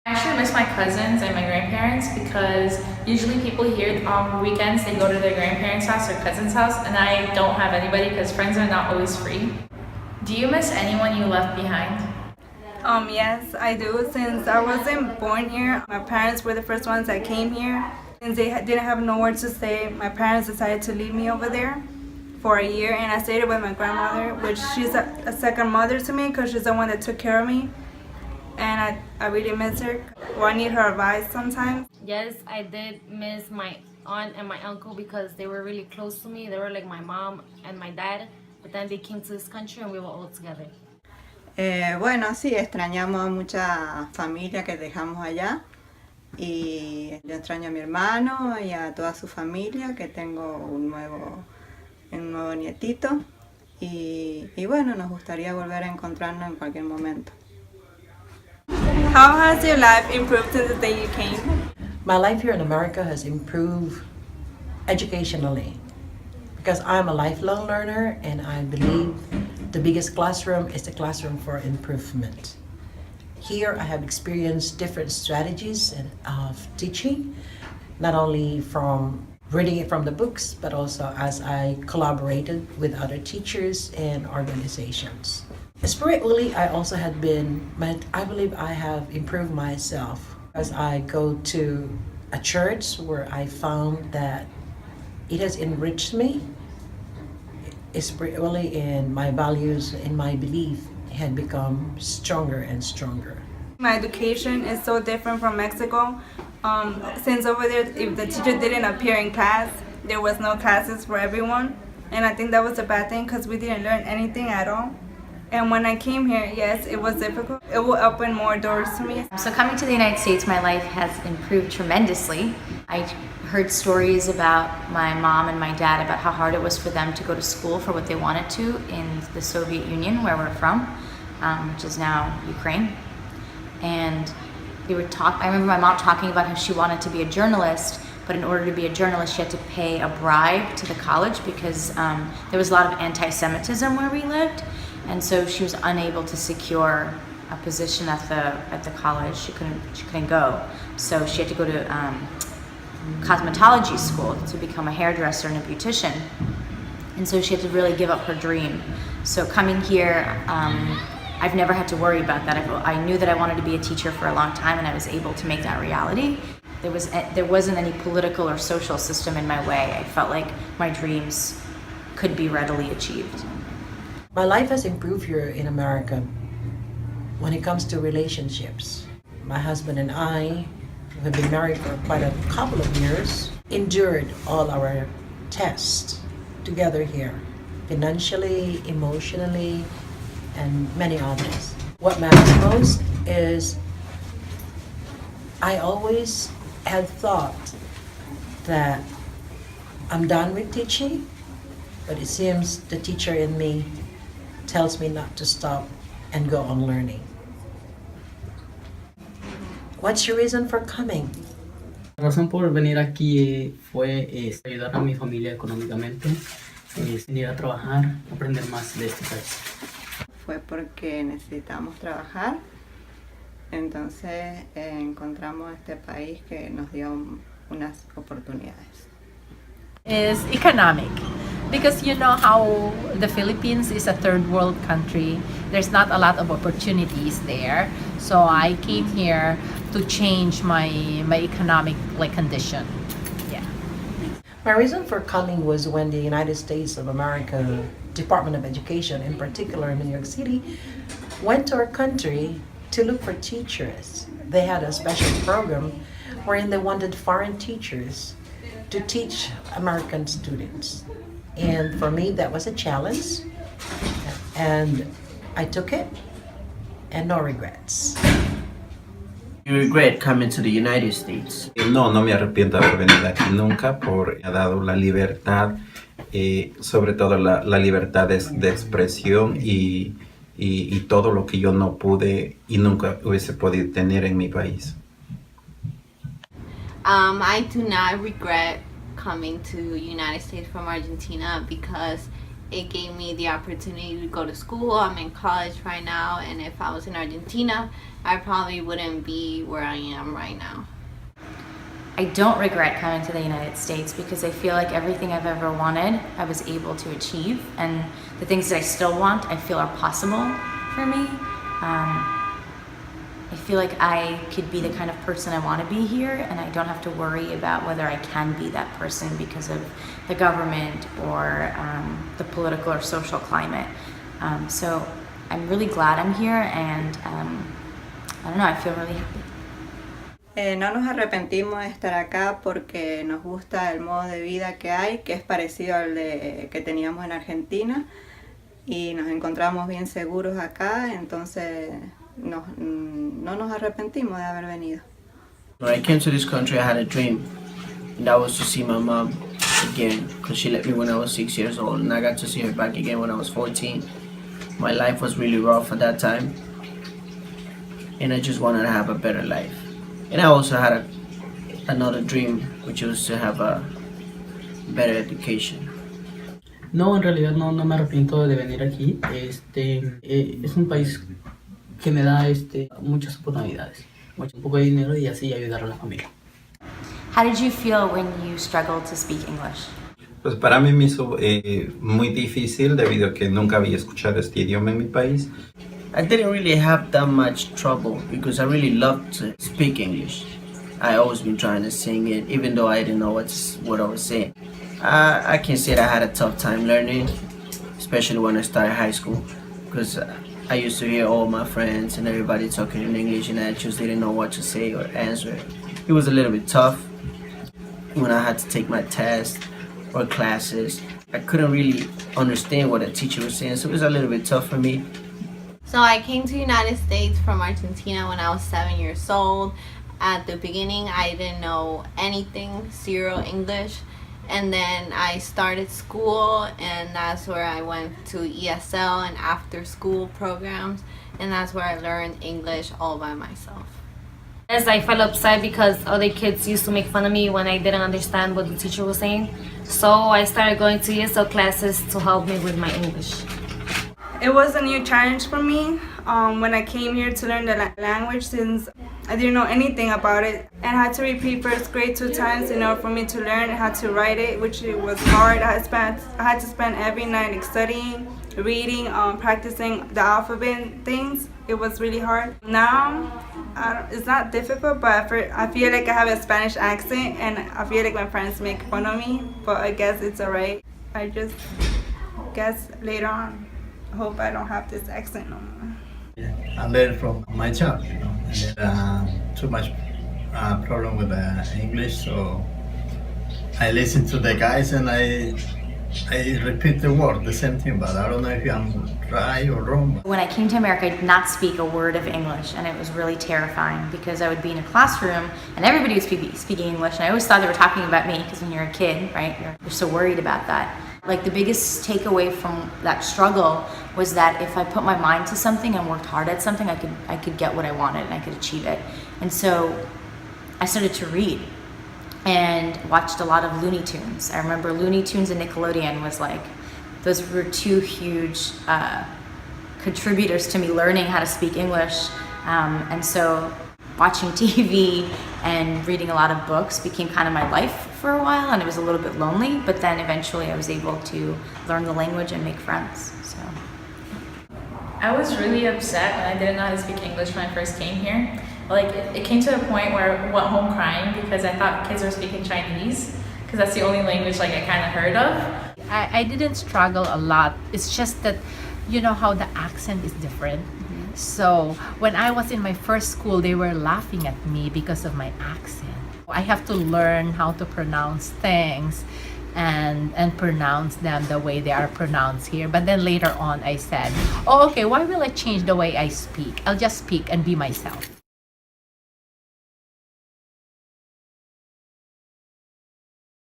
I actually miss my cousins and my grandparents because usually people here on weekends they go to their grandparents' house or cousin's house, and I don't have anybody because friends are not always free. Do you miss anyone you left behind? Yes, I do. Since I wasn't born here, my parents were the first ones that came here. Since they didn't have nowhere to stay, my parents decided to leave me over there for a year, and I stayed with my grandmother, which she's a second mother to me because she's the one that took care of me. And I really miss her. Well, I need her advice sometimes. Yes, I did miss my aunt and my uncle because they were really close to me. They were like my mom and my dad, but then they came to this country and we were all together. Bueno, sí, extrañamos a mucha familia que dejamos allá y yo extraño a mi hermano y a toda su familia, que tengo un nuevo nietito y bueno, nos gustaría volver a encontrarnos en cualquier momento. How has your life improved since the day you came? My life here in America has improved educationally because I'm a lifelong learner and I believe the biggest classroom is the classroom for improvement. Here I have experienced different strategies of teaching, not only from reading it from the books, but also as I collaborated with other teachers and organizations. Spiritually, I also had I believe I have improved myself as I go to a church where I found that it has enriched me spiritually, and my values and my belief had become stronger and stronger. My education is so different from Mexico. Since over there, if the teacher didn't appear in class, there was no classes for everyone. And I think that was a bad thing because we didn't learn anything at all. And when I came here, yes, it was difficult. It will open more doors to me. So coming to the United States, my life has improved tremendously. I heard stories about my mom and my dad about how hard it was for them to go to school for what they wanted to in the Soviet Union, where we're from, which is now Ukraine. And I remember my mom talking about how she wanted to be a journalist, but in order to be a journalist, she had to pay a bribe to the college because there was a lot of anti-Semitism where we lived. And so she was unable to secure a position at the college. She couldn't go. So she had to go to cosmetology school to become a hairdresser and a beautician. And so she had to really give up her dream. So coming here, I've never had to worry about that. I knew that I wanted to be a teacher for a long time, and I was able to make that reality. There wasn't any political or social system in my way. I felt like my dreams could be readily achieved. My life has improved here in America when it comes to relationships. My husband and I, who have been married for quite a couple of years, endured all our tests together here, financially, emotionally, and many others. What matters most is I always had thought that I'm done with teaching, but it seems the teacher in me tells me not to stop and go on learning. What's your reason for coming? La razón por venir aquí fue ayudar a mi familia económicamente, venir a trabajar, aprender más de este país. Fue porque necesitamos trabajar, entonces encontramos este país que nos dio unas oportunidades. Is economic, because you know how the Philippines is a third world country. There's not a lot of opportunities there, so I came here to change my economic condition. Yeah. My reason for coming was when the United States of America Department of Education, in particular in New York City, went to our country to look for teachers. They had a special program wherein they wanted foreign teachers to teach American students. And for me, that was a challenge. And I took it, and no regrets. You regret coming to the United States? No, no me arrepiento de haber venido aquí nunca, porque ha dado la libertad, sobre todo la libertad de expresión y todo lo que yo no pude y nunca hubiese podido tener en mi país. I do not regret coming to United States from Argentina because It gave me the opportunity to go to school. I'm in college right now, and if I was in Argentina, I probably wouldn't be where I am right now. I don't regret coming to the United States because I feel like everything I've ever wanted, I was able to achieve, and the things that I still want, I feel are possible for me. I feel like I could be the kind of person I want to be here, and I don't have to worry about whether I can be that person because of the government or the political or social climate. So I'm really glad I'm here, and I don't know, I feel really happy. No nos arrepentimos de estar acá porque nos gusta el modo de vida que hay, que es parecido al que teníamos en Argentina, y nos encontramos bien seguros acá, entonces no nos arrepentimos de haber venido. When I came to this country, I had a dream, and that was to see my mom again, because she left me when I was 6 years old, and I got to see her back again when I was 14. My life was really rough at that time, and I just wanted to have a better life. And I also had another dream, which was to have a better education. No, en realidad no me arrepiento de venir aquí. Es un país que me da muchas oportunidades, un poco de dinero y así ayudar a la familia. How did you feel when you struggled to speak English? Pues para mí me hizo muy difícil debido a que nunca había escuchado este idioma en mi país. I didn't really have that much trouble because I really loved to speak English. I always been trying to sing it, even though I didn't know what I was saying. I can say that I had a tough time learning, especially when I started high school, because I used to hear all my friends and everybody talking in English, and I just didn't know what to say or answer. It was a little bit tough when I had to take my test or classes. I couldn't really understand what the teacher was saying, so it was a little bit tough for me. So I came to the United States from Argentina when I was 7 years old. At the beginning, I didn't know anything, zero English. And then I started school, and that's where I went to ESL and after school programs, and that's where I learned English all by myself. As I felt upset because other kids used to make fun of me when I didn't understand what the teacher was saying. So I started going to ESL classes to help me with my English. It was a new challenge for me when I came here to learn the language, since I didn't know anything about it, and I had to repeat first grade 2 times in order for me to learn. I had to write it, which it was hard. I had to spend every night studying, reading, practicing the alphabet and things. It was really hard. Now it's not difficult, but I feel like I have a Spanish accent, and I feel like my friends make fun of me, but I guess it's alright. I just guess later on, I hope I don't have this accent no more. I learned from my job, and too much problem with English, so I listen to the guys and I repeat the word, the same thing, but I don't know if I'm right or wrong. When I came to America, I did not speak a word of English, and it was really terrifying because I would be in a classroom and everybody was speaking English, and I always thought they were talking about me because when you're a kid, right, you're so worried about that. Like, the biggest takeaway from that struggle was that if I put my mind to something and worked hard at something, I could get what I wanted and I could achieve it. And so I started to read and watched a lot of Looney Tunes. I remember Looney Tunes and Nickelodeon was like, those were 2 huge contributors to me learning how to speak English. And so watching TV and reading a lot of books became kind of my life for a while, and it was a little bit lonely, but then eventually I was able to learn the language and make friends. So I was really upset when I didn't know how to speak English when I first came here. Like, it came to a point where I went home crying because I thought kids were speaking Chinese, because that's the only language like I kind of heard of. I didn't struggle a lot. It's just that, you know how the accent is different. So when I was in my first school, they were laughing at me because of my accent. I have to learn how to pronounce things and pronounce them the way they are pronounced here. But then later on I said, oh, okay, why will I change the way I speak? I'll just speak and be myself.